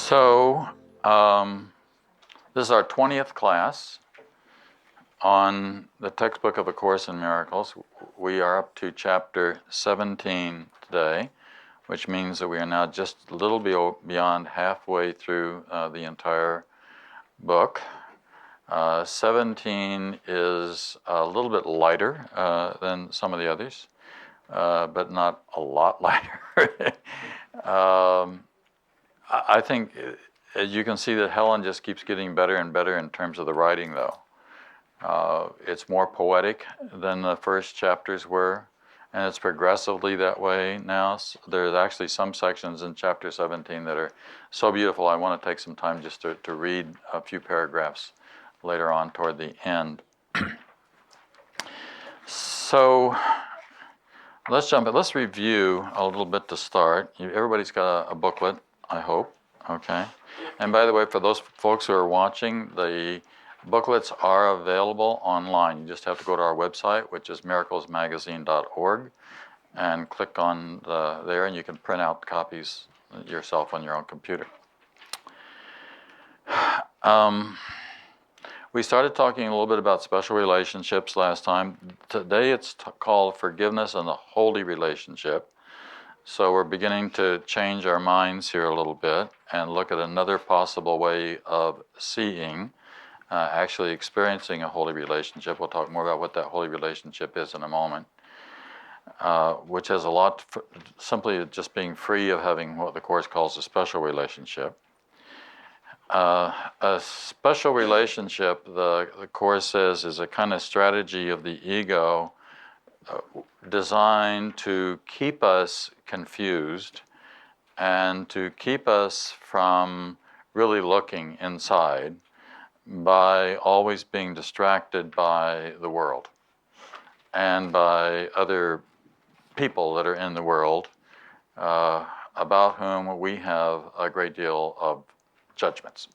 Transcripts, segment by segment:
So, this is our 20th class on the textbook of A Course in Miracles. We are up to chapter 17 today, which means that we are now just a little beyond halfway through the entire book. 17 is a little bit lighter than some of the others, but not a lot lighter. I think, as you can see, that Helen just keeps getting better and better in terms of the writing, though. It's more poetic than the first chapters were, and it's progressively that way now. There's actually some sections in chapter 17 that are so beautiful, I want to take some time just to read a few paragraphs later on toward the end. So let's jump in. Let's review a little bit to start. Everybody's got a booklet, I hope. Okay. And by the way, for those folks who are watching, the booklets are available online. You just have to go to our website, which is miraclesmagazine.org, and click on there, and you can print out copies yourself on your own computer. We started talking a little bit about special relationships last time. Today it's called forgiveness and the holy relationship. So we're beginning to change our minds here a little bit and look at another possible way of seeing, actually experiencing a holy relationship. We'll talk more about what that holy relationship is in a moment, which has a lot simply just being free of having what the Course calls a special relationship. A special relationship, the Course says, is a kind of strategy of the ego designed to keep us confused and to keep us from really looking inside by always being distracted by the world and by other people that are in the world about whom we have a great deal of judgments.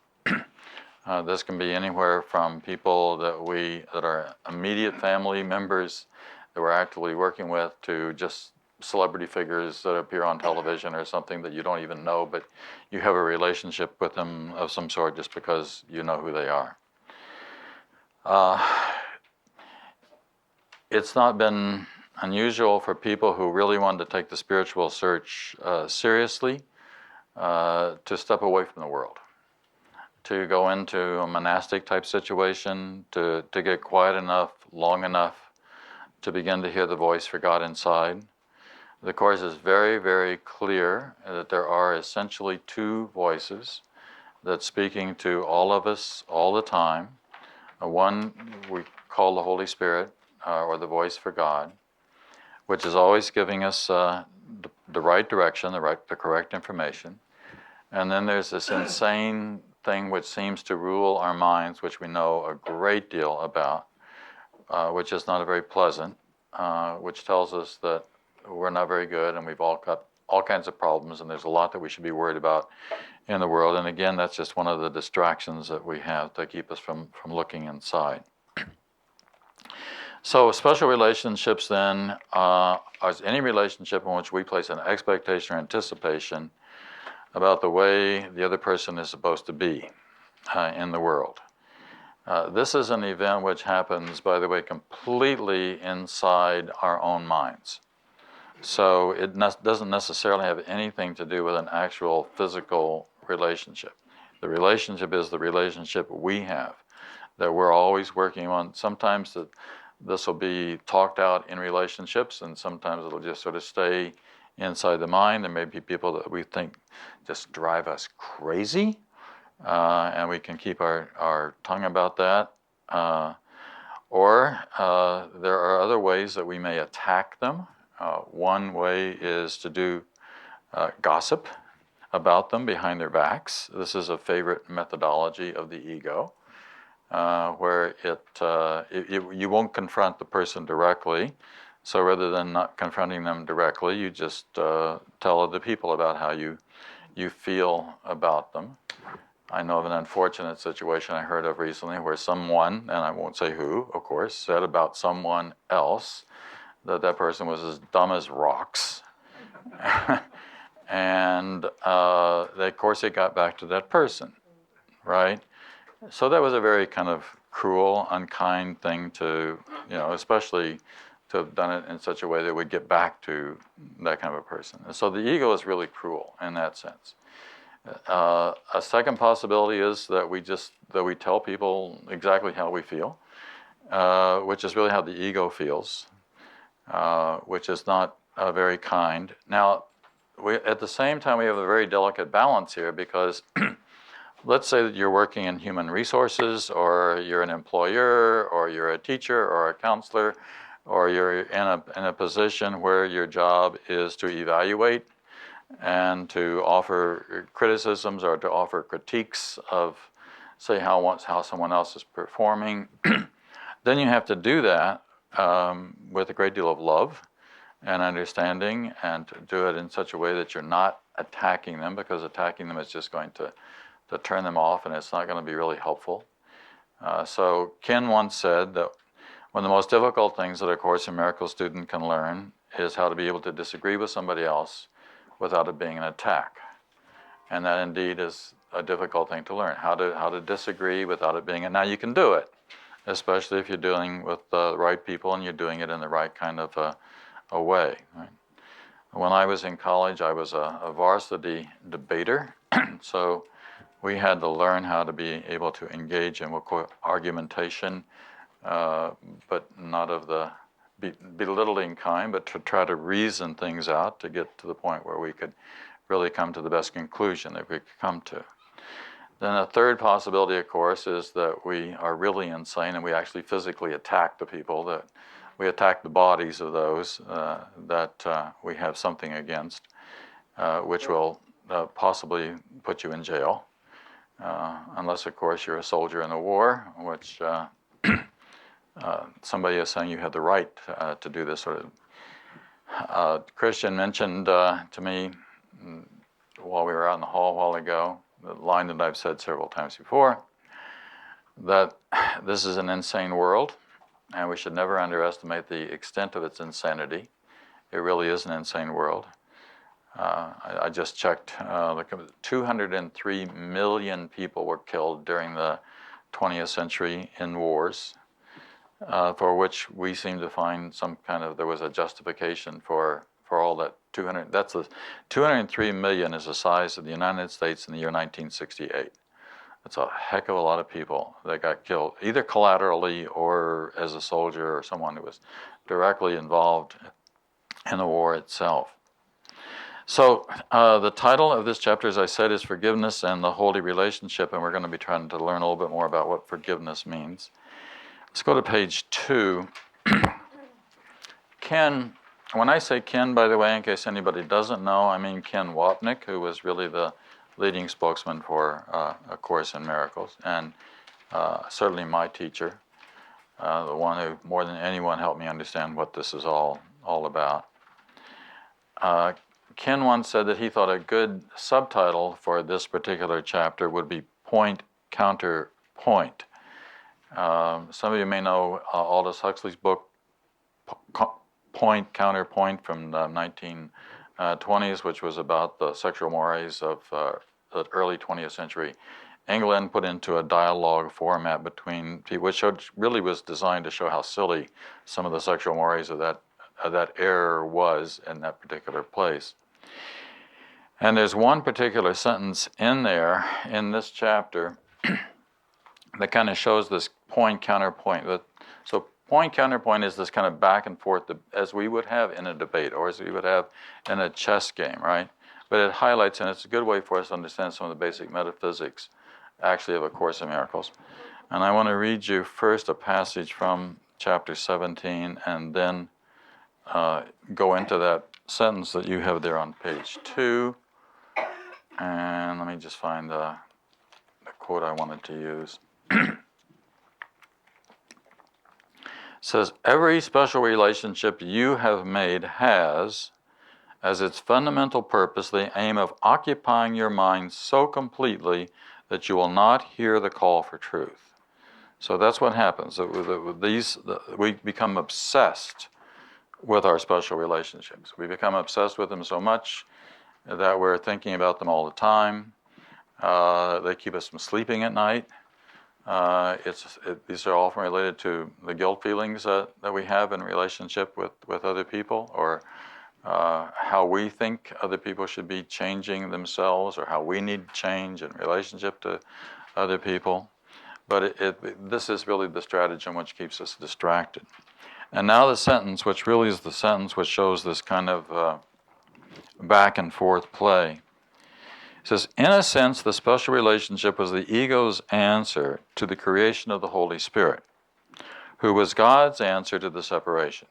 This can be anywhere from people that are immediate family members that we're actively working with, to just celebrity figures that appear on television or something that you don't even know, but you have a relationship with them of some sort just because you know who they are. It's not been unusual for people who really wanted to take the spiritual search seriously to step away from the world, to go into a monastic type situation, to get quiet enough, long enough, to begin to hear the voice for God inside. The Course is very, very clear that there are essentially two voices that's speaking to all of us all the time. One we call the Holy Spirit, or the voice for God, which is always giving us the right direction, the correct information. And then there's this insane thing which seems to rule our minds, which we know a great deal about, which is not very pleasant, which tells us that we're not very good and we've all got all kinds of problems and there's a lot that we should be worried about in the world. And again, that's just one of the distractions that we have to keep us from looking inside. So special relationships then is any relationship in which we place an expectation or anticipation about the way the other person is supposed to be in the world. This is an event which happens, by the way, completely inside our own minds. So it doesn't necessarily have anything to do with an actual physical relationship. The relationship is the relationship we have, that we're always working on. Sometimes this will be talked out in relationships, and sometimes it'll just sort of stay inside the mind. There may be people that we think just drive us crazy, and we can keep our tongue about that. Or there are other ways that we may attack them. One way is to do gossip about them behind their backs. This is a favorite methodology of the ego, where you won't confront the person directly. So rather than not confronting them directly, you just tell other people about how you feel about them. I know of an unfortunate situation I heard of recently where someone, and I won't say who, of course, said about someone else that person was as dumb as rocks. And of course, it got back to that person, right? So that was a very kind of cruel, unkind thing to, especially to have done it in such a way that would get back to that kind of a person. And so the ego is really cruel in that sense. A second possibility is that we tell people exactly how we feel, which is really how the ego feels, which is not very kind. Now, at the same time, we have a very delicate balance here because let's say that you're working in human resources, or you're an employer, or you're a teacher, or a counselor, or you're in a position where your job is to evaluate and to offer criticisms or to offer critiques of, say, how someone else is performing. Then you have to do that with a great deal of love and understanding, and to do it in such a way that you're not attacking them, because attacking them is just going to turn them off, and it's not going to be really helpful. So Ken once said that one of the most difficult things that a Course in Miracles student can learn is how to be able to disagree with somebody else without it being an attack. And that indeed is a difficult thing to learn, how to disagree without it being, and now you can do it, especially if you're dealing with the right people and you're doing it in the right kind of a way. Right? When I was in college, I was a varsity debater, so we had to learn how to be able to engage in what we call argumentation, but not of the belittling kind, but to try to reason things out to get to the point where we could really come to the best conclusion that we could come to. Then a third possibility, of course, is that we are really insane and we actually physically attack the people, that we attack the bodies of those that we have something against, which will possibly put you in jail. Unless, of course, you're a soldier in the war, which somebody is saying you have the right to do this sort of. Christian mentioned to me while we were out in the hall a while ago, the line that I've said several times before, that this is an insane world, and we should never underestimate the extent of its insanity. It really is an insane world. I just checked, 203 million people were killed during the 20th century in wars, for which we seem to find there was a justification for all that. 203 million is the size of the United States in the year 1968. That's a heck of a lot of people that got killed, either collaterally or as a soldier or someone who was directly involved in the war itself. So the title of this chapter, as I said, is Forgiveness and the Holy Relationship, and we're going to be trying to learn a little bit more about what forgiveness means. Let's go to page 2. Ken, when I say Ken, by the way, in case anybody doesn't know, I mean Ken Wapnick, who was really the leading spokesman for A Course in Miracles, and certainly my teacher, the one who more than anyone helped me understand what this is all about. Ken once said that he thought a good subtitle for this particular chapter would be Point, Counterpoint. Some of you may know Aldous Huxley's book, Point, Counterpoint, from the 1920s, which was about the sexual mores of the early 20th century England, put into a dialogue format between people, which really was designed to show how silly some of the sexual mores of that era was in that particular place. And there's one particular sentence in there, in this chapter, that kind of shows this point, counterpoint. So point, counterpoint is this kind of back and forth, as we would have in a debate, or as we would have in a chess game, right? But it highlights, and it's a good way for us to understand some of the basic metaphysics, actually, of A Course in Miracles. And I want to read you first a passage from chapter 17, and then go into that sentence that you have there on page 2. And let me just find the quote I wanted to use. It says, every special relationship you have made has, as its fundamental purpose, the aim of occupying your mind so completely that you will not hear the call for truth. So that's what happens. We become obsessed with our special relationships. We become obsessed with them so much that we're thinking about them all the time. They keep us from sleeping at night. These are often related to the guilt feelings that we have in relationship with other people, or how we think other people should be changing themselves, or how we need to change in relationship to other people. But this is really the stratagem which keeps us distracted. And now the sentence, which really is the sentence which shows this kind of back and forth play. It says, in a sense, the special relationship was the ego's answer to the creation of the Holy Spirit, who was God's answer to the separation.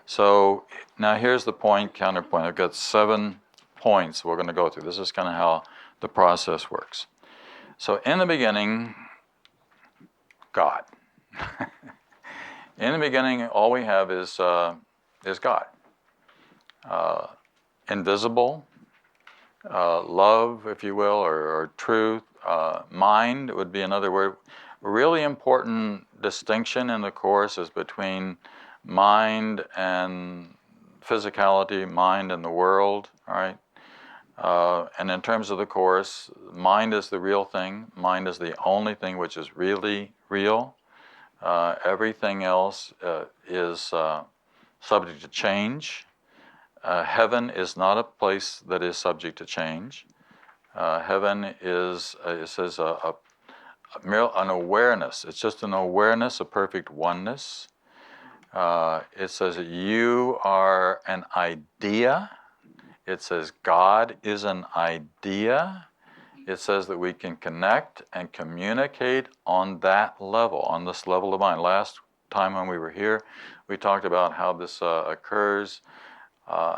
So now here's the point, counterpoint. I've got 7 points we're going to go through. This is kind of how the process works. So in the beginning, God. In the beginning, all we have is God. Invisible, love, if you will, or truth. Mind would be another word. A really important distinction in the Course is between mind and physicality, mind and the world, all right? And in terms of the Course, mind is the real thing. Mind is the only thing which is really real. Everything else is subject to change. Heaven is not a place that is subject to change. Heaven is, it says, an awareness. It's just an awareness of perfect oneness. It says that you are an idea. It says God is an idea. It says that we can connect and communicate on that level, on this level of mind. Last time when we were here, we talked about how this occurs,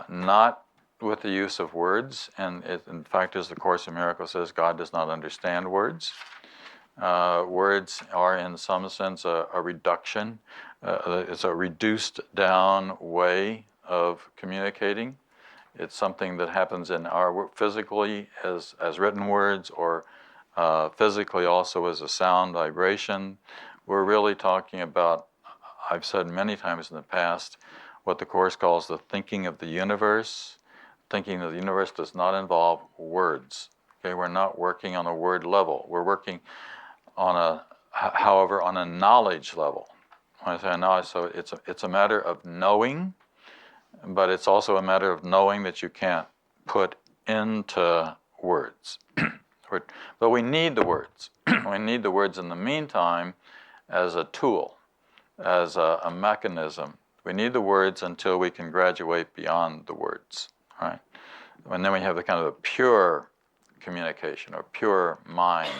not with the use of words, and it, in fact, as the Course in Miracles says, God does not understand words. Words are, in some sense, a reduction. It's a reduced down way of communicating. It's something that happens in our physically as written words, or physically also as a sound vibration. We're really talking about, I've said many times in the past, what the Course calls the thinking of the universe. Thinking of the universe does not involve words. Okay, we're not working on a word level. We're working on however, on a knowledge level. When I say knowledge, so it's a matter of knowing, but it's also a matter of knowing that you can't put into words. But we need the words. We need the words in the meantime as a tool, as a mechanism. We need the words until we can graduate beyond the words, right? And then we have the kind of a pure communication, or pure mind,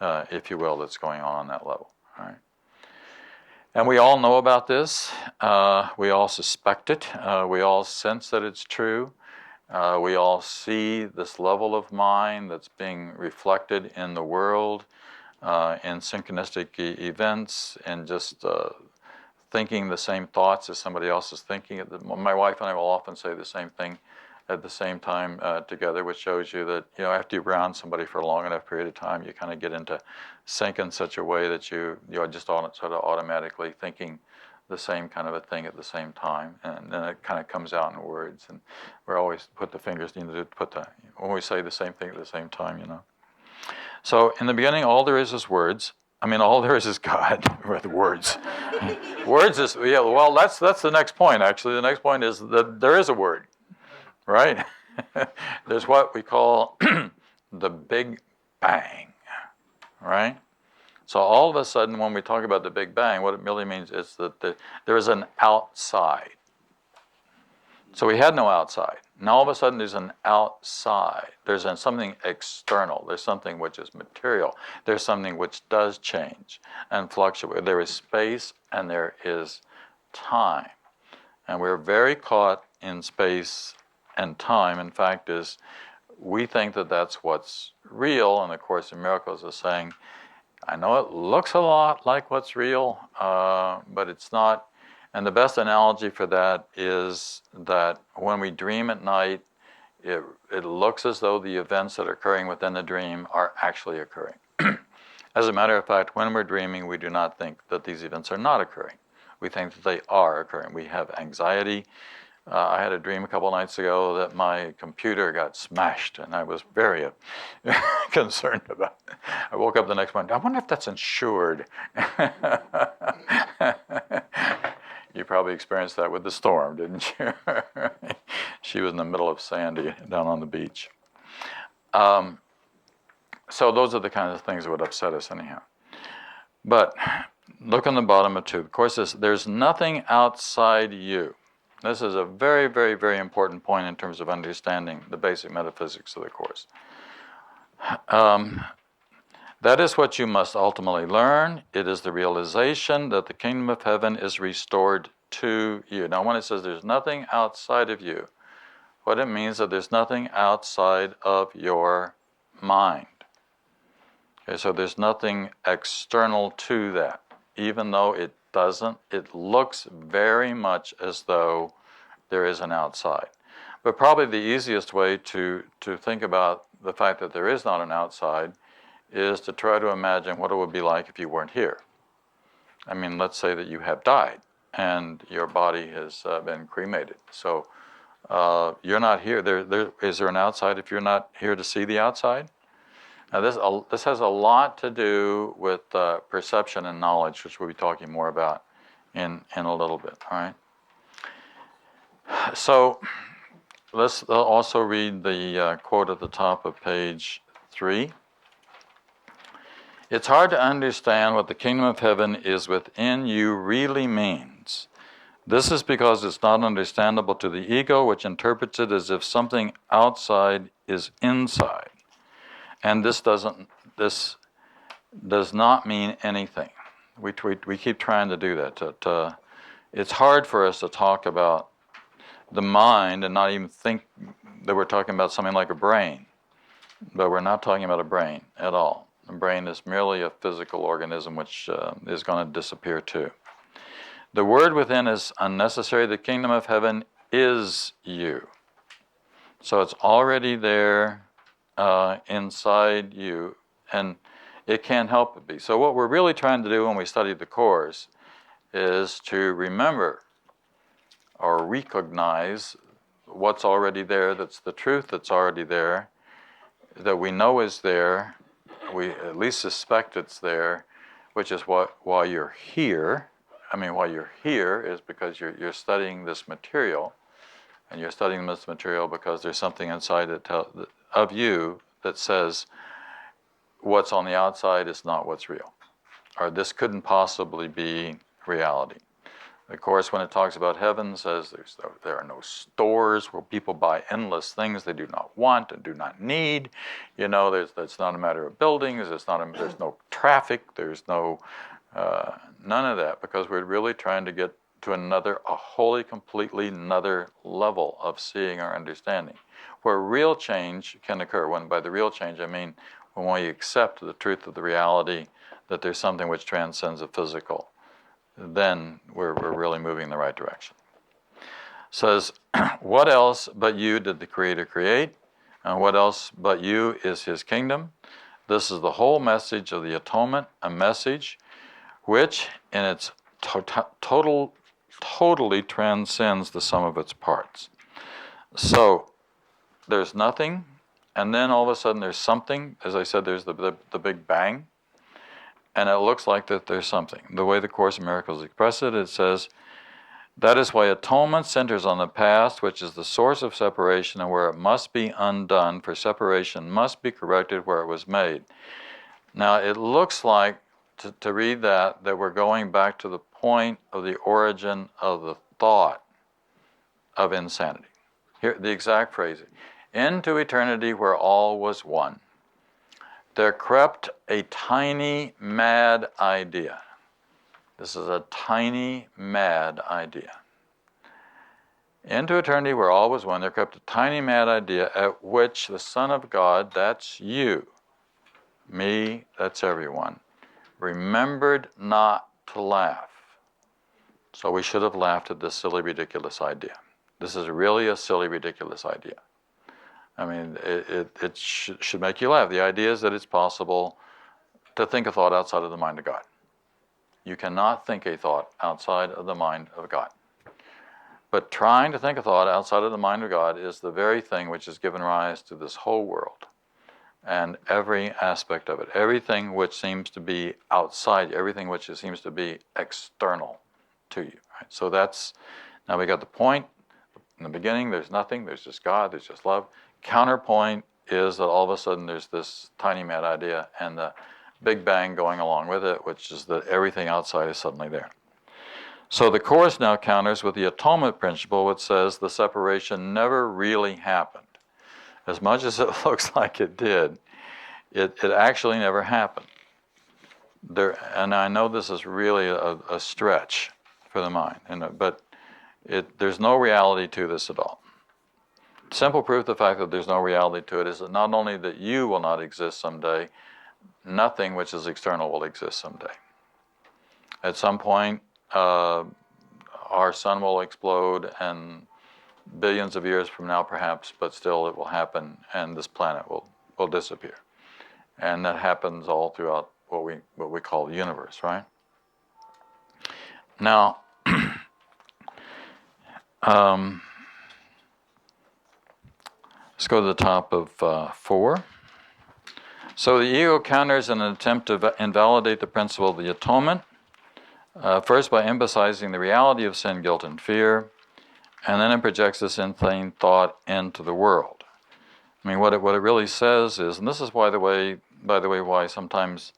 if you will, that's going on that level, right? And we all know about this. We all suspect it. We all sense that it's true. We all see this level of mind that's being reflected in the world, in synchronistic events, and just thinking the same thoughts as somebody else is thinking. My wife and I will often say the same thing at the same time together, which shows you that, after you're around somebody for a long enough period of time, you kind of get into sync in such a way that you're just sort of automatically thinking the same kind of a thing at the same time, and then it kind of comes out in words. And we always put the fingers, when we say the same thing at the same time, So in the beginning, all there is words. All there is God with words. Words is, well, that's the next point, actually. The next point is that there is a word, right? There's what we call the Big Bang, right? So all of a sudden, when we talk about the Big Bang, what it really means is that there is an outside. So we had no outside. Now all of a sudden there's an outside. There's something external. There's something which is material. There's something which does change and fluctuate. There is space and there is time. And we're very caught in space and time. In fact, we think that that's what's real, and the Course in Miracles is saying, I know it looks a lot like what's real, but it's not. And the best analogy for that is that when we dream at night, it looks as though the events that are occurring within the dream are actually occurring. As a matter of fact, when we're dreaming, we do not think that these events are not occurring. We think that they are occurring. We have anxiety. I had a dream a couple nights ago that my computer got smashed, and I was very concerned about it. I woke up the next morning, I wonder if that's insured. You probably experienced that with the storm, didn't you? She was in the middle of Sandy down on the beach. So those are the kinds of things that would upset us anyhow. But look on the bottom of 2. The Course says, there's nothing outside you. This is a very, very, very important point in terms of understanding the basic metaphysics of the Course. That is what you must ultimately learn. It is the realization that the kingdom of heaven is restored to you. Now, when it says there's nothing outside of you, what it means is that there's nothing outside of your mind. Okay, so there's nothing external to that, even though it doesn't. It looks very much as though there is an outside. But probably the easiest way to think about the fact that there is not an outside is to try to imagine what it would be like if you weren't here. I mean, let's say that you have died and your body has been cremated. So you're not here. Is there an outside if you're not here to see the outside? Now, this has a lot to do with perception and knowledge, which we'll be talking more about in a little bit, all right? So let's also read the quote at the top of page 3. It's hard to understand what the kingdom of heaven is within you really means. This is because it's not understandable to the ego, which interprets it as if something outside is inside. And this does not mean anything. We keep trying to do that. It's hard for us to talk about the mind and not even think that we're talking about something like a brain. But we're not talking about a brain at all. The brain is merely a physical organism which is going to disappear too. The word within is unnecessary. The kingdom of heaven is you. So it's already there inside you, and it can't help but be. So what we're really trying to do when we study the Course is to remember or recognize what's already there, that's the truth that's already there, that we know is there, we at least suspect it's there, which is why you're here. I mean, why you're here is because you're studying this material, and you're studying this material because there's something inside of you that says what's on the outside is not what's real, or this couldn't possibly be reality. The Course, when it talks about heaven, says there are no stores where people buy endless things they do not want and do not need. You know, it's not a matter of buildings. There's no traffic. There's no none of that, because we're really trying to get to a wholly, completely another level of seeing or understanding, where real change can occur. When by the real change I mean when we accept the truth of the reality that there's something which transcends the physical, then we're really moving in the right direction. Says, what else but you did the Creator create? And what else but you is His kingdom? This is the whole message of the atonement, a message which in its totally transcends the sum of its parts. So there's nothing, and then all of a sudden there's something. As I said, there's the Big Bang, and it looks like that there's something. The way the Course in Miracles expresses it, it says, that is why atonement centers on the past, which is the source of separation and where it must be undone, for separation must be corrected where it was made. Now it looks like, to read that we're going back to the point of the origin of the thought of insanity. Here, the exact phrase, into eternity where all was one, there crept a tiny mad idea. This is a tiny mad idea. Into eternity where all was one, there crept a tiny mad idea at which the Son of God, that's you, me, that's everyone, remembered not to laugh. So we should have laughed at this silly, ridiculous idea. This is really a silly, ridiculous idea. I mean, it should make you laugh. The idea is that it's possible to think a thought outside of the mind of God. You cannot think a thought outside of the mind of God. But trying to think a thought outside of the mind of God is the very thing which has given rise to this whole world and every aspect of it. Everything which seems to be outside, everything which seems to be external to you. Right? So that's, now we got the point. In the beginning, there's nothing, there's just God, there's just love. Counterpoint is that all of a sudden there's this tiny mad idea and the Big Bang going along with it, which is that everything outside is suddenly there. So the Course now counters with the atonement principle, which says the separation never really happened. As much as it looks like it did, it actually never happened. And I know this is really a stretch for the mind, but there's no reality to this at all. Simple proof of the fact that there's no reality to it is that not only that you will not exist someday, nothing which is external will exist someday. At some point, our sun will explode, and billions of years from now perhaps, but still it will happen, and this planet will disappear. And that happens all throughout what we call the universe, right? Now, let's go to the top of 4. So the ego counters in an attempt to invalidate the principle of the atonement, first by emphasizing the reality of sin, guilt, and fear, and then it projects this insane thought into the world. I mean, what it really says is, and this is by the way, why sometimes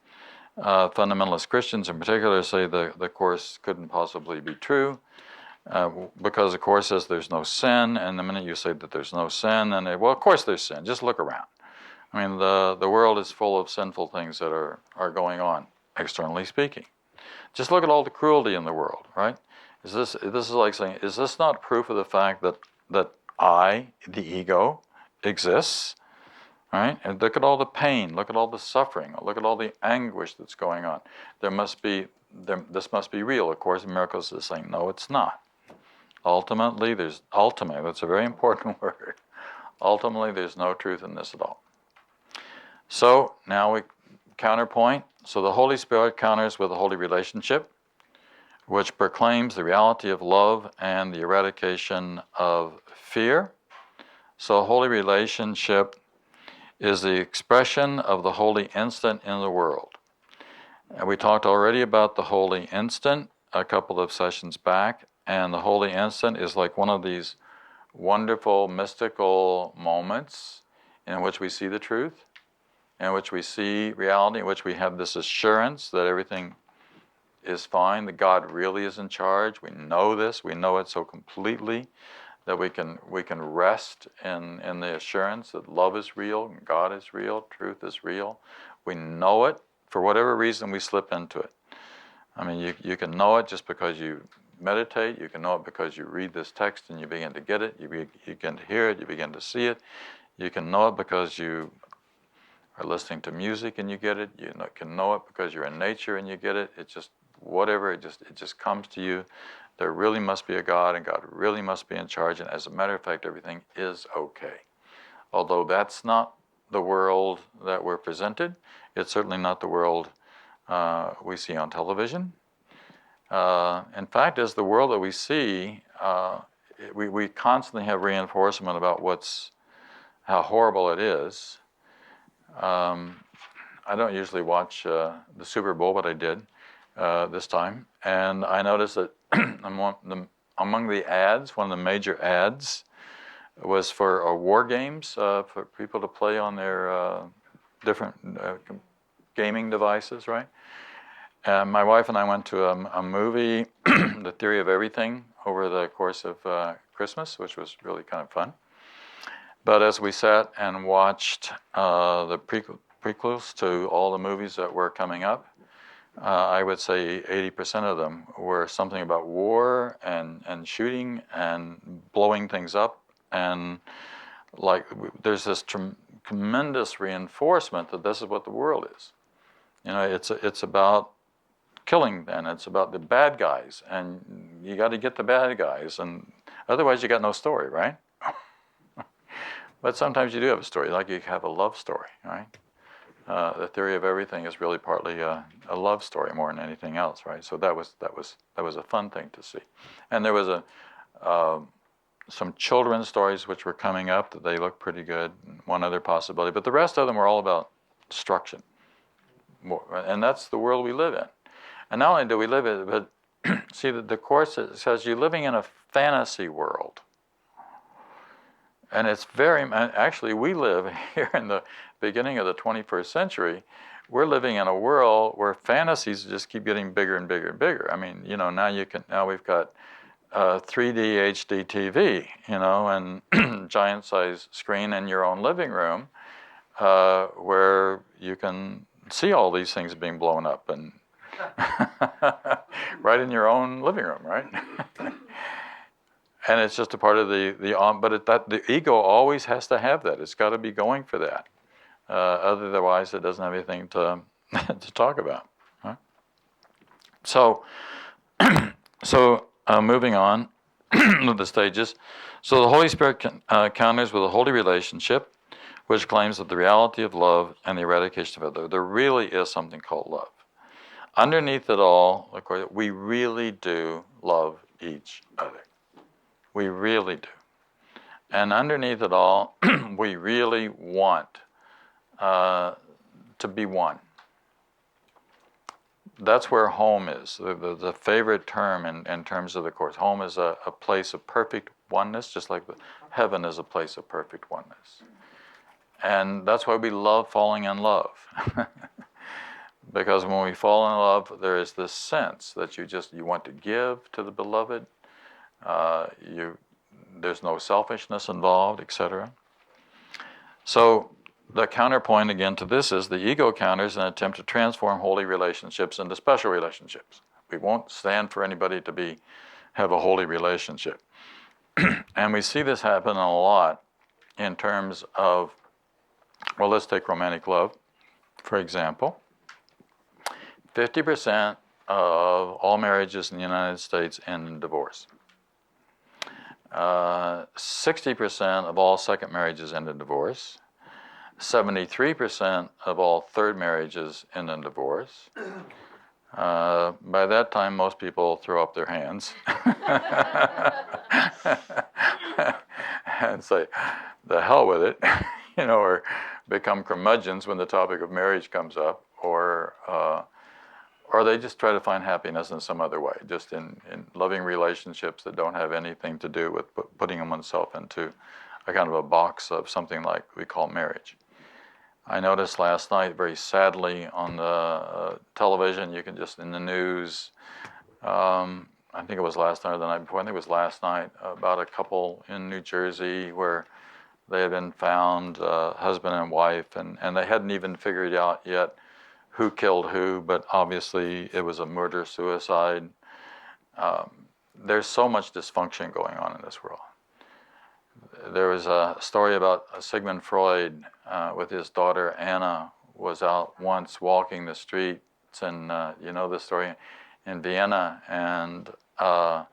fundamentalist Christians in particular say the Course couldn't possibly be true, because the Course says there's no sin, and the minute you say that there's no sin, then well, of course there's sin. Just look around. I mean, the world is full of sinful things that are going on, externally speaking. Just look at all the cruelty in the world, right? This is like saying, is this not proof of the fact that I, the ego, exists? Right? And look at all the pain, look at all the suffering, look at all the anguish that's going on. This must be real. Of course, Miracles is saying, no, it's not. Ultimately, that's a very important word. Ultimately, there's no truth in this at all. So now we counterpoint. So the Holy Spirit counters with a holy relationship, which proclaims the reality of love and the eradication of fear. So a holy relationship is the expression of the holy instant in the world. And we talked already about the holy instant a couple of sessions back, and the holy instant is like one of these wonderful mystical moments in which we see the truth, in which we see reality, in which we have this assurance that everything is fine, that God really is in charge. We know this, we know it so completely that we can rest in the assurance that love is real, God is real, truth is real. We know it. For whatever reason, we slip into it. I mean, you can know it just because you meditate. You can know it because you read this text and you begin to get it. You begin to hear it. You begin to see it. You can know it because you are listening to music and you get it. You can know it because you're in nature and you get it. It's just whatever. It just comes to you. There really must be a God, and God really must be in charge, and as a matter of fact, everything is okay. Although that's not the world that we're presented, it's certainly not the world we see on television. In fact, as the world that we see, we constantly have reinforcement about how horrible it is. I don't usually watch the Super Bowl, but I did this time, and I noticed that among the ads, one of the major ads was for war games, for people to play on their different gaming devices, right? My wife and I went to a movie, The Theory of Everything, over the course of Christmas, which was really kind of fun. But as we sat and watched the prequels to all the movies that were coming up, I would say 80% of them were something about war and shooting and blowing things up, and like there's this tremendous reinforcement that this is what the world is. You know, it's about killing, and it's about the bad guys, and you got to get the bad guys, and otherwise you got no story, right? But sometimes you do have a story, like you have a love story, right? The Theory of Everything is really partly a love story more than anything else, right? So that was a fun thing to see. And there was some children's stories which were coming up that they looked pretty good, one other possibility, but the rest of them were all about destruction. And that's the world we live in. And not only do we live in it, but see, the Course says you're living in a fantasy world. And it's actually we live here in the beginning of the 21st century, we're living in a world where fantasies just keep getting bigger and bigger and bigger. I mean, now we've got 3D HD TV, and giant size screen in your own living room, where you can see all these things being blown up and right in your own living room, right? And it's just a part of the ego always has to have that. It's got to be going for that. Otherwise, it doesn't have anything to to talk about. Huh? So moving on with the stages. So the Holy Spirit counters with a holy relationship, which claims that the reality of love and the eradication of other. There really is something called love. Underneath it all, of course, we really do love each other. We really do. And underneath it all, we really want to be one. That's where home is, the favorite term in terms of the Course. Home is a place of perfect oneness, just like heaven is a place of perfect oneness. And that's why we love falling in love. Because when we fall in love, there is this sense that you want to give to the beloved. There's no selfishness involved, etc. So the counterpoint again to this is the ego counters an attempt to transform holy relationships into special relationships. We won't stand for anybody to have a holy relationship. And we see this happen a lot in terms of, well, let's take romantic love, for example. 50% of all marriages in the United States end in divorce. 60% of all second marriages end in divorce. 73% of all third marriages end in divorce. By that time, most people throw up their hands and say, the hell with it, or become curmudgeons when the topic of marriage comes up, or they just try to find happiness in some other way, just in loving relationships that don't have anything to do with putting oneself into a kind of a box of something like we call marriage. I noticed last night, very sadly, on the television, you can just, in the news, I think it was last night or the night before, I think it was last night, about a couple in New Jersey where they had been found, husband and wife, and they hadn't even figured out yet who killed who, but obviously it was a murder-suicide. There's so much dysfunction going on in this world. There was a story about Sigmund Freud with his daughter Anna was out once walking the streets, and you know the story, in Vienna, and I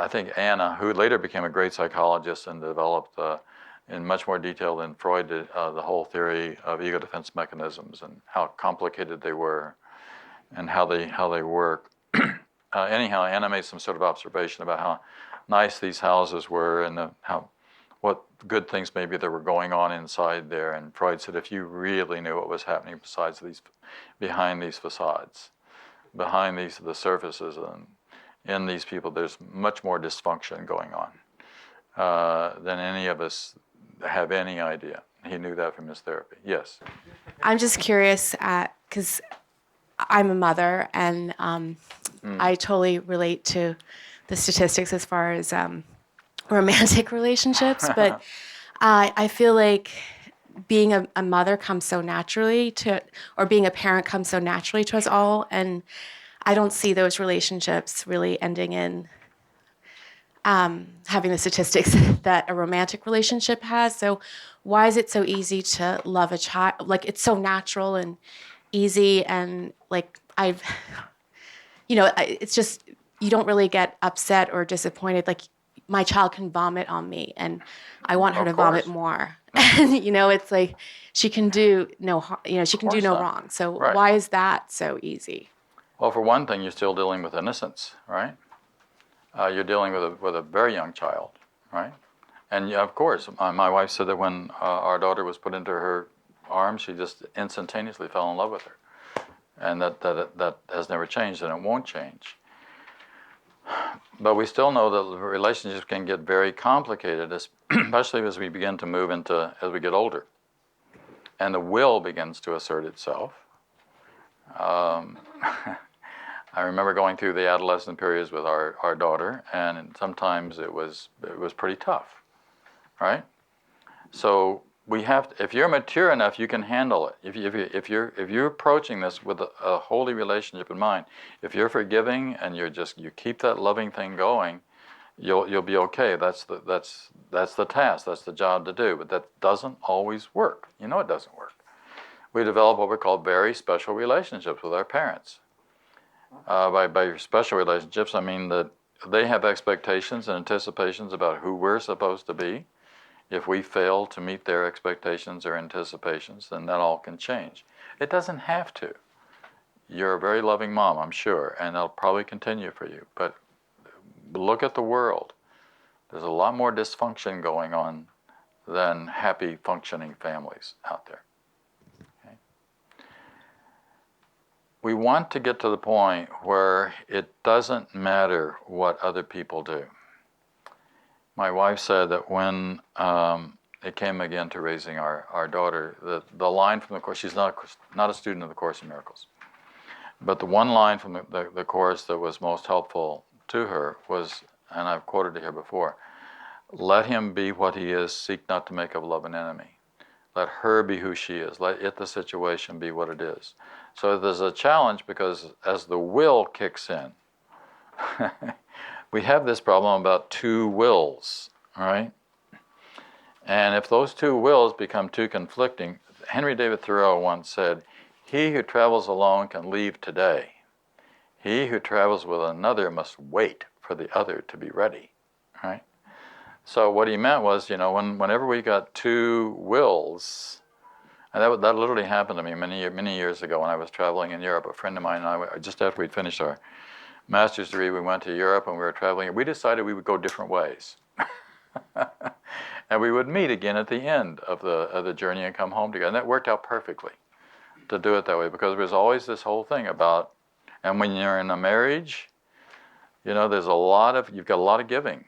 think Anna, who later became a great psychologist and developed in much more detail than Freud did, the whole theory of ego defense mechanisms and how complicated they were and how they work. Anyhow, Anna made some sort of observation about how nice these houses were and what good things maybe that were going on inside there. And Freud said, if you really knew what was happening behind these facades, behind the surfaces, and in these people, there's much more dysfunction going on than any of us have any idea. He knew that from his therapy. Yes? I'm just curious, because I'm a mother, and I totally relate to the statistics as far as romantic relationships, but I feel like being a mother comes so naturally or being a parent comes so naturally to us all, and I don't see those relationships really ending in having the statistics that a romantic relationship has. So why is it so easy to love a child? Like, it's so natural and easy, and like it's just, you don't really get upset or disappointed. Like, my child can vomit on me, and I want her to vomit more. And it's like she can do no wrong. So right. Why is that so easy? Well, for one thing, you're still dealing with innocence, right? you're dealing with a very young child, right? And yeah, of course, my wife said that when our daughter was put into her arms, she just instantaneously fell in love with her, and that has never changed, and it won't change. But we still know that relationships can get very complicated, especially as we begin to move into, as we get older, and the will begins to assert itself. I remember going through the adolescent periods with our daughter, and sometimes it was pretty tough, right? So we have to, if you're mature enough, you can handle it. If you're approaching this with a holy relationship in mind, if you're forgiving and you keep that loving thing going, you'll be okay. That's the task. That's the job to do. But that doesn't always work. You know it doesn't work. We develop what we call very special relationships with our parents. By special relationships, I mean that they have expectations and anticipations about who we're supposed to be. If we fail to meet their expectations or anticipations, then that all can change. It doesn't have to. You're a very loving mom, I'm sure, and that'll probably continue for you. But look at the world. There's a lot more dysfunction going on than happy, functioning families out there. Okay? We want to get to the point where it doesn't matter what other people do. My wife said that when it came again to raising our daughter, the line from the Course, she's not a student of the Course in Miracles, but the one line from the Course that was most helpful to her was, and I've quoted it here before, let him be what he is, seek not to make of love an enemy. Let her be who she is. Let it, the situation, be what it is. So there's a challenge because as the will kicks in, we have this problem about two wills, all right? And if those two wills become too conflicting, Henry David Thoreau once said, he who travels alone can leave today. He who travels with another must wait for the other to be ready, right? So what he meant was, whenever we got two wills, and that literally happened to me many years ago when I was traveling in Europe. A friend of mine and I, just after we'd finished our master's degree, we went to Europe and we were traveling. We decided we would go different ways. And we would meet again at the end of the journey and come home together. And that worked out perfectly to do it that way because there was always this whole thing about, and when you're in a marriage, there's you've got a lot of giving,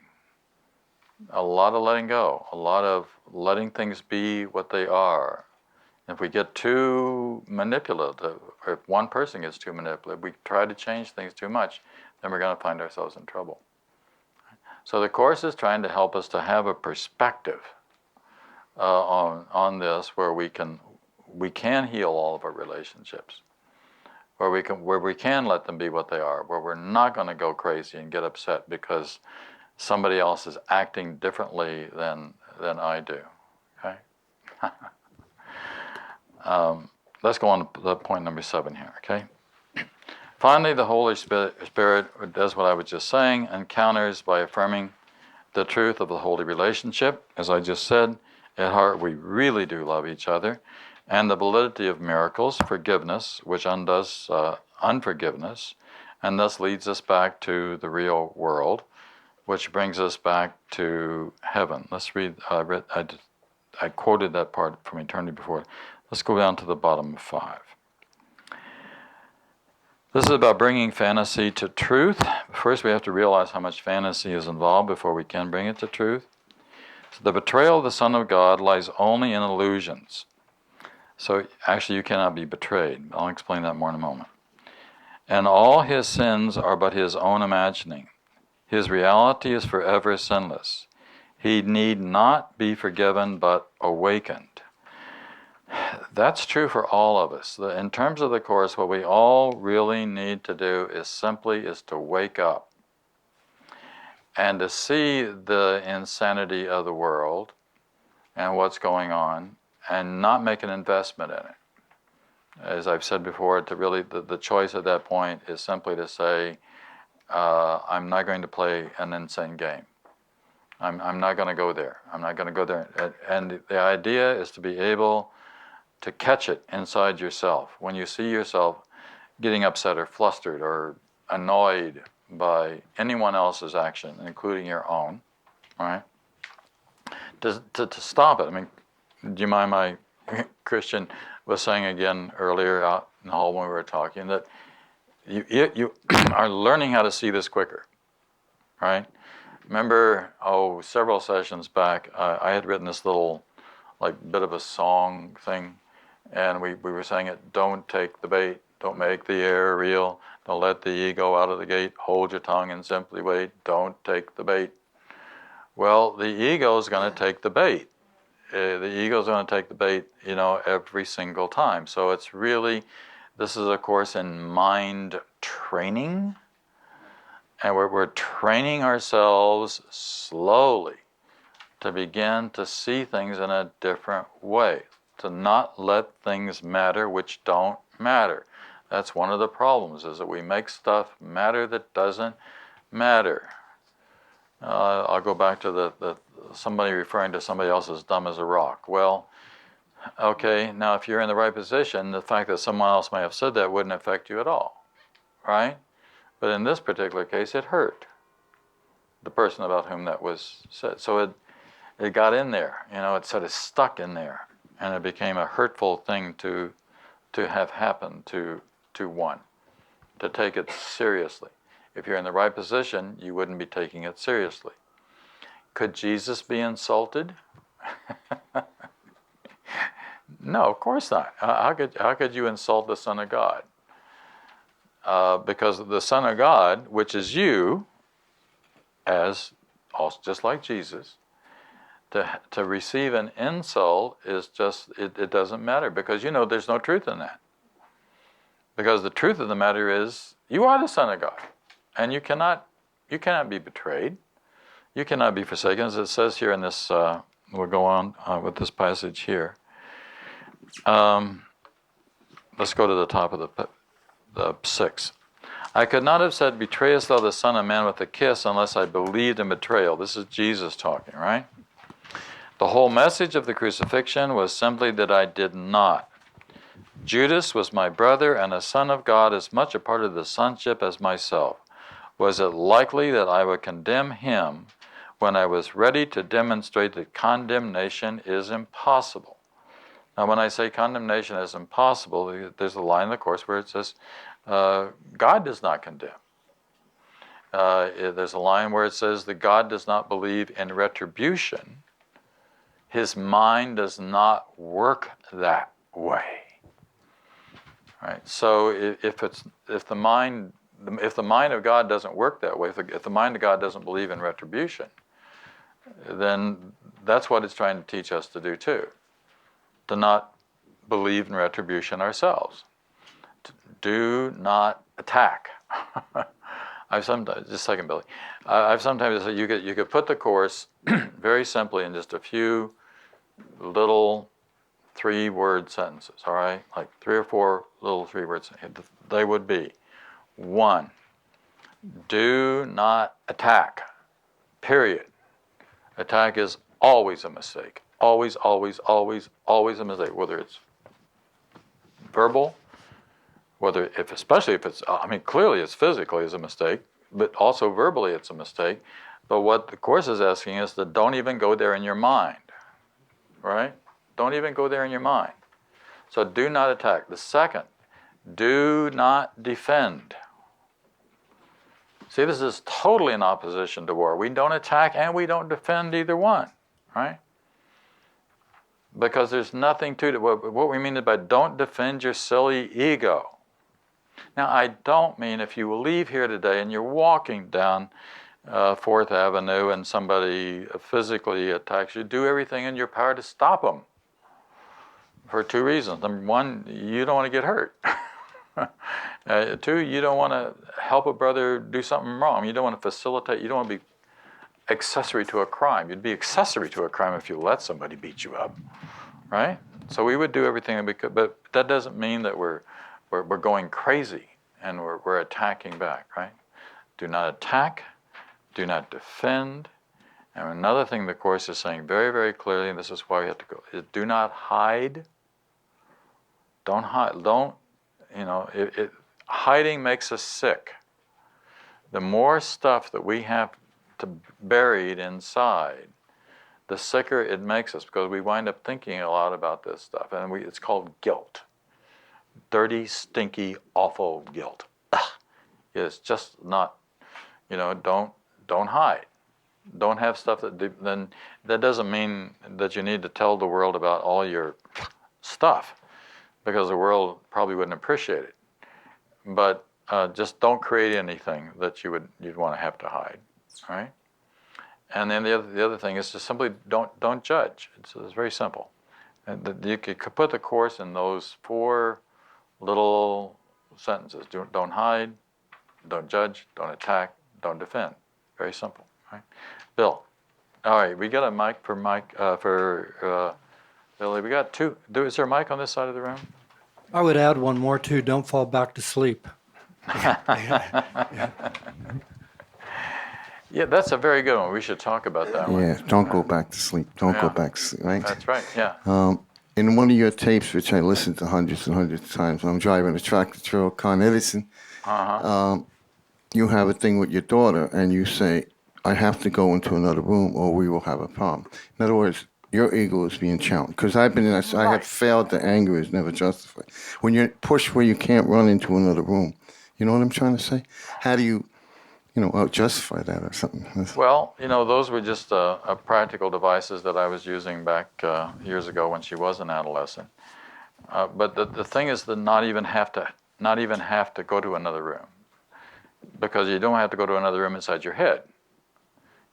a lot of letting go, a lot of letting things be what they are. If we get too manipulative, or if one person gets too manipulative, we try to change things too much, then we're going to find ourselves in trouble. So the Course is trying to help us to have a perspective on this where we can heal all of our relationships, where we can let them be what they are, where we're not going to go crazy and get upset because somebody else is acting differently than I do. Okay. Let's go on to point number 7 here, okay? Finally, the Holy Spirit does what I was just saying, encounters by affirming the truth of the holy relationship. As I just said, at heart we really do love each other, and the validity of miracles, forgiveness, which undoes unforgiveness, and thus leads us back to the real world, which brings us back to heaven. Let's read, I quoted that part from Eternity Before. Let's go down to the bottom of 5. This is about bringing fantasy to truth. First, we have to realize how much fantasy is involved before we can bring it to truth. So the betrayal of the Son of God lies only in illusions. So actually, you cannot be betrayed. I'll explain that more in a moment. And all his sins are but his own imagining. His reality is forever sinless. He need not be forgiven, but awakened. That's true for all of us. In terms of the Course, what we all really need to do is to wake up and to see the insanity of the world and what's going on and not make an investment in it. As I've said before, the choice at that point is simply to say, I'm not going to play an insane game. I'm not going to go there. I'm not going to go there. And the idea is to be able to catch it inside yourself. When you see yourself getting upset or flustered or annoyed by anyone else's action, including your own, right? To stop it. I mean, do you mind my Christian was saying again earlier out in the hall when we were talking that you are learning how to see this quicker, right? Remember, several sessions back, I had written this little, like, bit of a song thing, and we were saying it, don't take the bait, don't make the air real, don't let the ego out of the gate, hold your tongue and simply wait, don't take the bait. Well, the ego is going to take the bait. The ego is going to take the bait, every single time. So it's really, this is a course in mind training, and we're training ourselves slowly to begin to see things in a different way, to not let things matter which don't matter. That's one of the problems, is that we make stuff matter that doesn't matter. I'll go back to the somebody referring to somebody else as dumb as a rock. Well, okay, now if you're in the right position, the fact that someone else may have said that wouldn't affect you at all, right? But in this particular case, it hurt the person about whom that was said. So it got in there, it sort of stuck in there, and it became a hurtful thing to have happen to one, to take it seriously. If you're in the right position, you wouldn't be taking it seriously. Could Jesus be insulted? No, of course not. How could you insult the Son of God? Because the Son of God, which is you, as also just like Jesus, to receive an insult is just, it doesn't matter, because there's no truth in that. Because the truth of the matter is, you are the Son of God, and you cannot be betrayed. You cannot be forsaken, as it says here in this. We'll go on with this passage here. Let's go to the top of the 6. I could not have said, betrayest thou the Son of Man with a kiss, unless I believed in betrayal. This is Jesus talking, right? The whole message of the crucifixion was simply that I did not. Judas was my brother and a son of God, as much a part of the sonship as myself. Was it likely that I would condemn him when I was ready to demonstrate that condemnation is impossible? Now, when I say condemnation is impossible, there's a line in the Course where it says, God does not condemn. There's a line where it says that God does not believe in retribution. His mind does not work that way. Right? So if the mind of God doesn't work that way, if the mind of God doesn't believe in retribution, then that's what it's trying to teach us to do too. To not believe in retribution ourselves. Do not attack. I've sometimes, just a second, Billy. I've sometimes said you could put the Course very simply in just a few little 3-word sentences, all right? Like 3 or 4 little 3-word sentences. They would be, 1, do not attack, period. Attack is always a mistake. Always, always, always, always a mistake, whether it's verbal, especially if it's, clearly it's physically is a mistake, but also verbally it's a mistake. But what the Course is asking is that don't even go there in your mind, right? Don't even go there in your mind. So do not attack. The second, do not defend. See, this is totally in opposition to war. We don't attack and we don't defend either one, right? Because there's nothing to it. What we mean by don't defend your silly ego. Now, I don't mean if you leave here today and you're walking down 4th Avenue and somebody physically attacks you, do everything in your power to stop them. For 2 reasons. Number 1, you don't want to get hurt. 2, you don't want to help a brother do something wrong. You don't want to facilitate, you don't want to be accessory to a crime. You'd be accessory to a crime if you let somebody beat you up, right? So we would do everything that we could, but that doesn't mean that we're going crazy and we're attacking back, right? Do not attack, do not defend. And another thing the Course is saying very, very clearly, and this is why we have to go, is do not hide. Don't hide. Hiding makes us sick. the more stuff that we have buried inside, the sicker it makes us, because we wind up thinking a lot about this stuff. And it's called guilt. Dirty, stinky, awful guilt. Ugh. It's just not, don't hide. Don't have stuff then that doesn't mean that you need to tell the world about all your stuff, because the world probably wouldn't appreciate it. But just don't create anything that you'd want to have to hide, right? And then the other thing is to simply don't judge. It's very simple. And you could put the Course in those 4 little sentences. Don't hide, don't judge, don't attack, don't defend. Very simple, right? Bill. All right, we got a mic for Billy. We got 2. Is there a mic on this side of the room? I would add one more too. Don't fall back to sleep. Yeah, that's a very good one. We should talk about that one. Yeah, don't go back to sleep. Don't go back to sleep, right? That's right, yeah. In one of your tapes, which I listened to hundreds and hundreds of times, when I'm driving a tractor trailer, Con Edison, you have a thing with your daughter, and you say, I have to go into another room or we will have a problem. In other words, your ego is being challenged. Because I have failed that anger is never justified. When you're pushed where you can't run into another room, you know what I'm trying to say? How do you justify that or something? Well, those were just practical devices that I was using back years ago when she was an adolescent. But the thing is to not even have to go to another room, because you don't have to go to another room inside your head.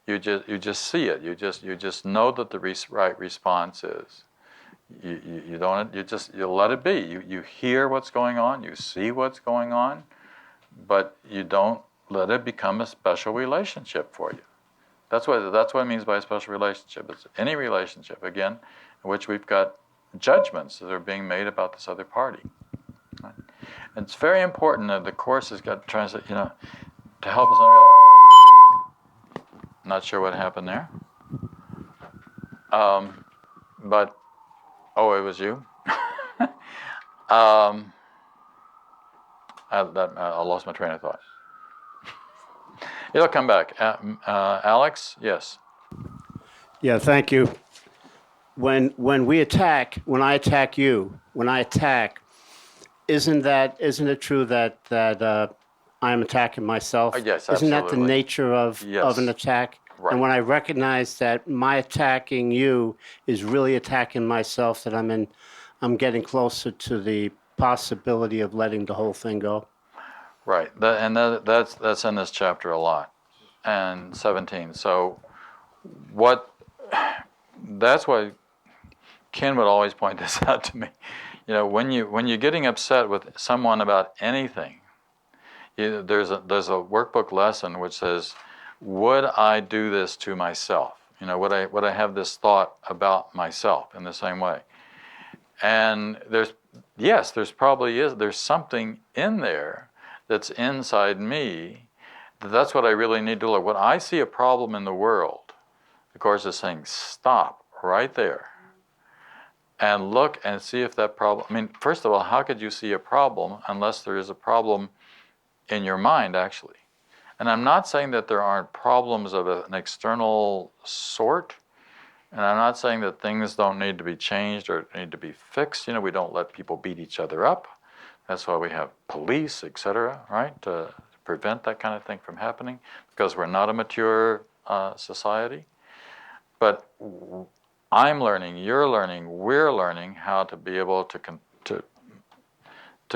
You just see it. You just know that the right response is. You let it be. You hear what's going on. You see what's going on, but you don't let it become a special relationship for you. That's what it means by a special relationship. It's any relationship, again, in which we've got judgments that are being made about this other party. Right? And it's very important that the Course has got to help us understand. Not sure what happened there. But it was you. I lost my train of thought. It'll come back. Alex, yes. Yeah, thank you. When I attack you, isn't it true that I'm attacking myself? Yes, Isn't that the absolutely. nature of an attack? Right. And when I recognize that my attacking you is really attacking myself, that I'm getting closer to the possibility of letting the whole thing go. Right, that's in this chapter a lot, and 17. So, that's why Ken would always point this out to me. When you're getting upset with someone about anything, there's a workbook lesson which says, would I do this to myself? Would I have this thought about myself in the same way? And there's something in there that's inside me. That's what I really need to look. When I see a problem in the world, the Course is saying, stop right there and look and see if that problem, first of all, how could you see a problem unless there is a problem in your mind, actually? And I'm not saying that there aren't problems of an external sort, and I'm not saying that things don't need to be changed or need to be fixed. We don't let people beat each other up. That's why we have police, etc., right, to prevent that kind of thing from happening, because we're not a mature society. But I'm learning, you're learning, we're learning how to be able to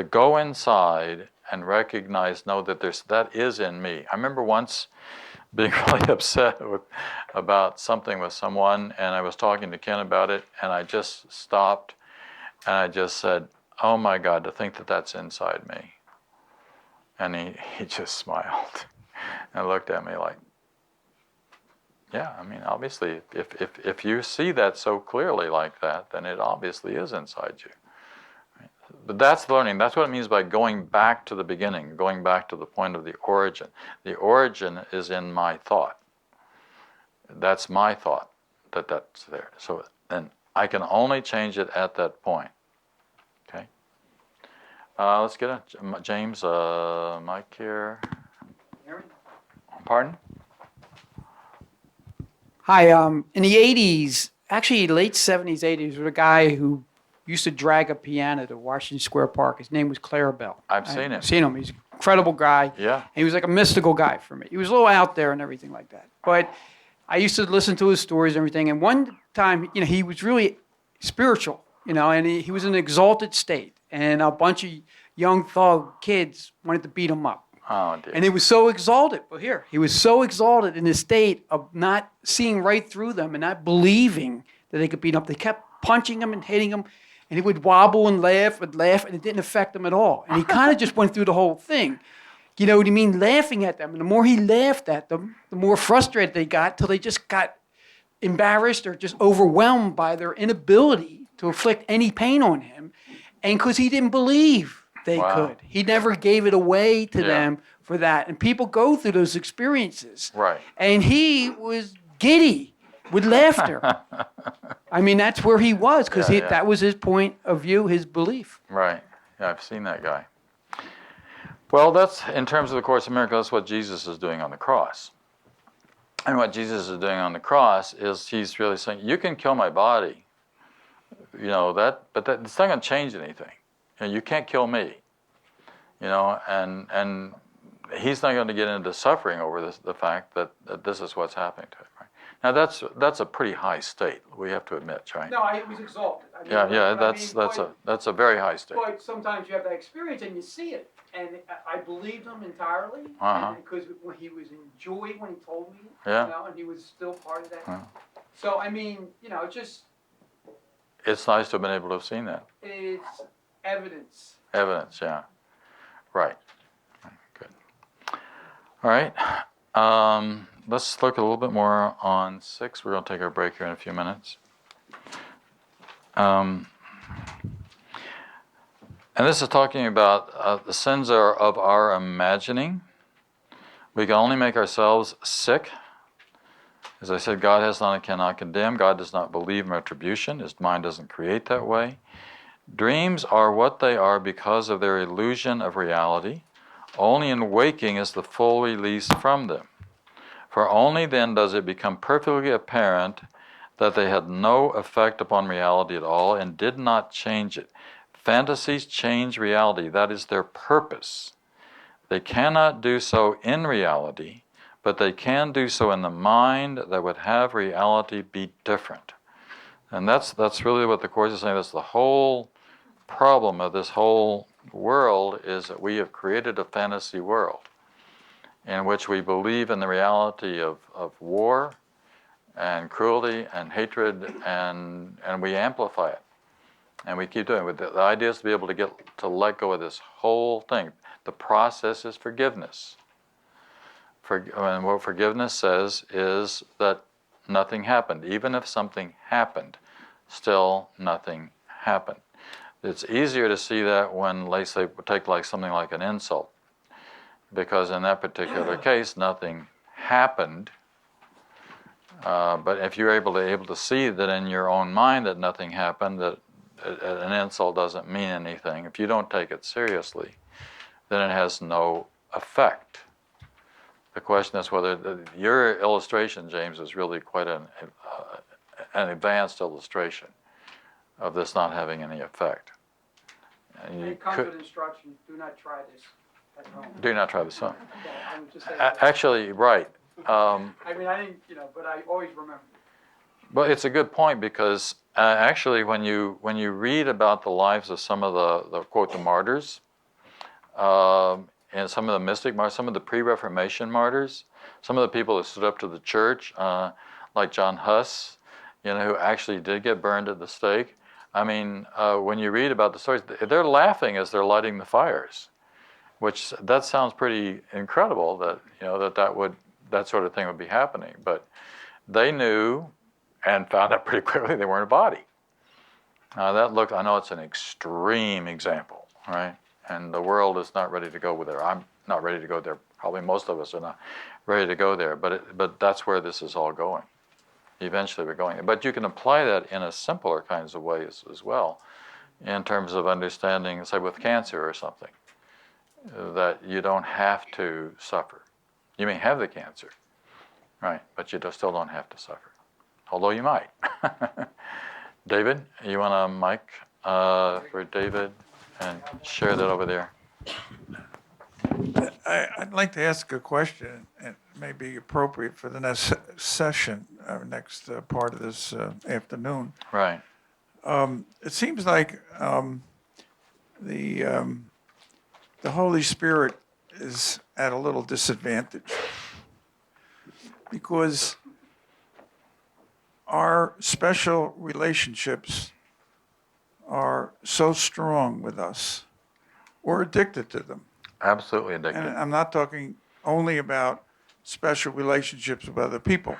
go inside and recognize, know that that is in me. I remember once being really upset about something with someone, and I was talking to Ken about it, and I just stopped, and I just said, oh my God, to think that that's inside me. And he just smiled and looked at me like, yeah, obviously, if you see that so clearly like that, then it obviously is inside you. Right? But that's learning. That's what it means by going back to the beginning, going back to the point of the origin. The origin is in my thought. That's my thought that's there. So then I can only change it at that point. Okay. Let's get James, Mike here. Pardon? Hi, in the 80s, actually late 70s, 80s, there was a guy who used to drag a piano to Washington Square Park. His name was Clarabelle. I've seen him. Seen him. He's an incredible guy. Yeah. And he was like a mystical guy for me. He was a little out there and everything like that. But I used to listen to his stories and everything. And one time, he was really spiritual, and he was in an exalted state. And a bunch of young thug kids wanted to beat him up. Oh, dear. And he was so exalted. But he was so exalted in the state of not seeing right through them and not believing that they could beat him up. They kept punching him and hitting him, and he would wobble and laugh, and it didn't affect him at all. And he kind of just went through the whole thing. You know what I mean? Laughing at them. And the more he laughed at them, the more frustrated they got, till they just got embarrassed or just overwhelmed by their inability to inflict any pain on him. And because he didn't believe they could. He never gave it away to them for that. And people go through those experiences. Right. And he was giddy with laughter. I mean, that's where he was, because that was his point of view, his belief. Right. Yeah, I've seen that guy. Well, that's, in terms of the Course in Miracles, that's what Jesus is doing on the cross. And what Jesus is doing on the cross is he's really saying, you can kill my body, but it's not going to change anything. You can't kill me, and he's not going to get into suffering over the fact that this is what's happening to him. Right? Now that's a pretty high state, we have to admit, right? No, it was exalted. That's a very high state. But sometimes you have that experience and you see it, and I believed him entirely, because when he was enjoyed when he told me, and he was still part of that. So I mean, it's nice to have been able to have seen that. It's evidence. Evidence, yeah. Right. Good. All right. Let's look a little bit more on 6. We're going to take our break here in a few minutes. And this is talking about the sins are of our imagining. We can only make ourselves sick. As I said, God has not and cannot condemn. God does not believe in retribution. His mind doesn't create that way. Dreams are what they are because of their illusion of reality. Only in waking is the full release from them. For only then does it become perfectly apparent that they had no effect upon reality at all and did not change it. Fantasies change reality. That is their purpose. They cannot do so in reality, but they can do so in the mind that would have reality be different. And that's really what the Course is saying. That's the whole problem of this whole world, is that we have created a fantasy world in which we believe in the reality of war and cruelty and hatred, and we amplify it. And we keep doing it. The idea is to be able to let go of this whole thing. The process is forgiveness. And what forgiveness says is that nothing happened. Even if something happened, still nothing happened. It's easier to see that when, let's say, take something like an insult, because in that particular case, nothing happened. But if you're able to see that in your own mind that nothing happened, that an insult doesn't mean anything, if you don't take it seriously, then it has no effect. The question is whether your illustration, James, is really quite an advanced illustration of this not having any effect. And it comes with instructions. Do not try this at home. Do not try this at home. I would just say Actually, right. I mean, I didn't, but I always remember. Well, it's a good point, because actually, when you read about the lives of some of the quote the martyrs, and some of the mystic martyrs, some of the pre-Reformation martyrs, some of the people who stood up to the church, like John Huss, who actually did get burned at the stake. I mean, when you read about the stories, they're laughing as they're lighting the fires, which that sounds pretty incredible that that sort of thing would be happening. But they knew and found out pretty quickly they weren't a body. I know it's an extreme example, right? And the world is not ready to go there. I'm not ready to go there. Probably most of us are not ready to go there. But that's where this is all going. Eventually we're going there. But you can apply that in a simpler kinds of ways as well, in terms of understanding, say with cancer or something, that you don't have to suffer. You may have the cancer, right? But you still don't have to suffer, although you might. David, you want a mic for David and share that over there? I'd like to ask a question, and it may be appropriate for the next session, or next part of this afternoon. Right. It seems like the Holy Spirit is at a little disadvantage because our special relationships are so strong with us. We're addicted to them. Absolutely addicted. And I'm not talking only about special relationships with other people.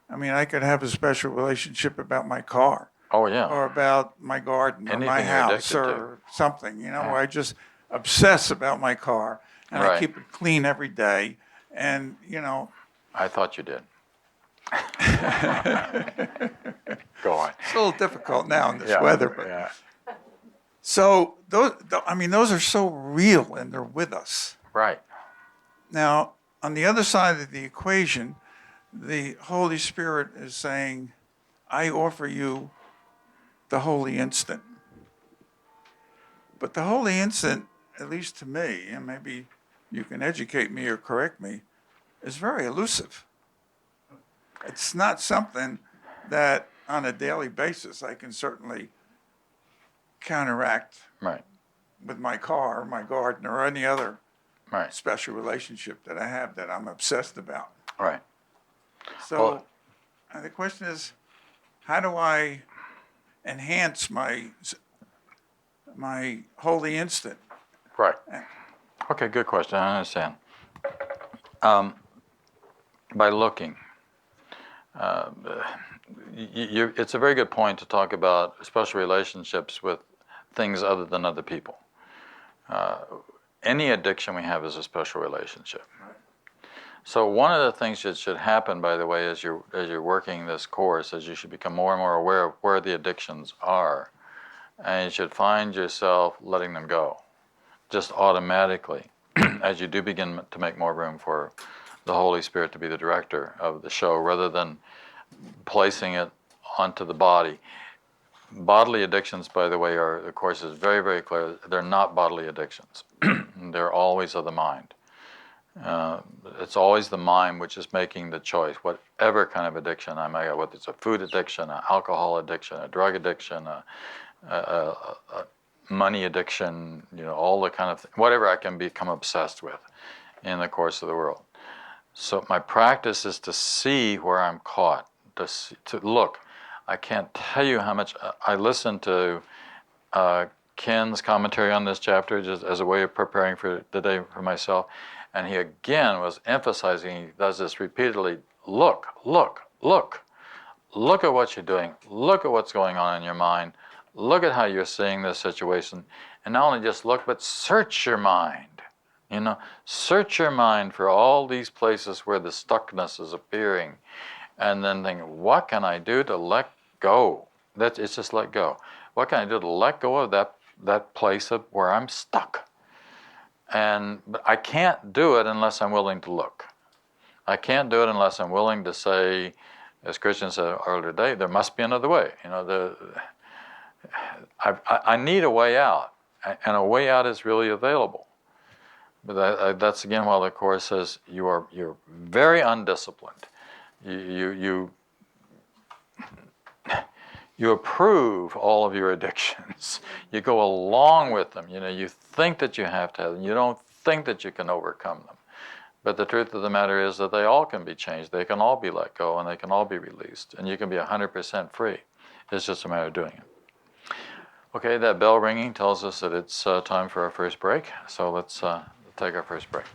I mean, I could have a special relationship about my car. Oh, yeah. Or about my garden or my Anything you're house addicted or something, where I just obsess about my car and I Right. keep it clean every day. And, I thought you did. Go on. it's a little difficult now in this weather. But Yeah. So those are so real and they're with us. Right. Now, on the other side of the equation, the Holy Spirit is saying, I offer you the holy instant. But the holy instant, at least to me, and maybe you can educate me or correct me, is very elusive. It's not something that on a daily basis I can certainly counteract Right. with my car, my garden, or any other Right. special relationship that I have that I'm obsessed about. Right. So Well- the question is, how do I enhance my holy instant? Right. Okay, good question. I understand. By looking. It's a very good point to talk about special relationships with things other than other people. Any addiction we have is a special relationship. So one of the things that should happen, by the way, as you're working this course, is you should become more and more aware of where the addictions are, and you should find yourself letting them go, just automatically, as you do begin to make more room for the Holy Spirit to be the director of the show, rather than placing it onto the body. Bodily addictions, by the way, the course is very, very clear. They're not bodily addictions. They're always of the mind. It's always the mind which is making the choice, whatever kind of addiction I may have, whether it's a food addiction, an alcohol addiction, a drug addiction, a money addiction, all the kind of whatever I can become obsessed with in the course of the world. So my practice is to see where I'm caught, to look. I can't tell you how much I listened to Ken's commentary on this chapter just as a way of preparing for the day for myself. And he again was emphasizing, he does this repeatedly, look, look, look. Look at what you're doing. Look at what's going on in your mind. Look at how you're seeing this situation. And not only just look, but search your mind. Search your mind for all these places where the stuckness is appearing. And then think, what can I do to let go? It's just let go. What can I do to let go of that place where I'm stuck? But I can't do it unless I'm willing to look. I can't do it unless I'm willing to say, as Christian said earlier today, there must be another way. I need a way out, and a way out is really available. But that's again why the Course says you're very undisciplined. You approve all of your addictions. You go along with them. You think that you have to have them. You don't think that you can overcome them. But the truth of the matter is that they all can be changed. They can all be let go, and they can all be released. And you can be 100% free. It's just a matter of doing it. Okay, that bell ringing tells us that it's time for our first break. So let's take our first break.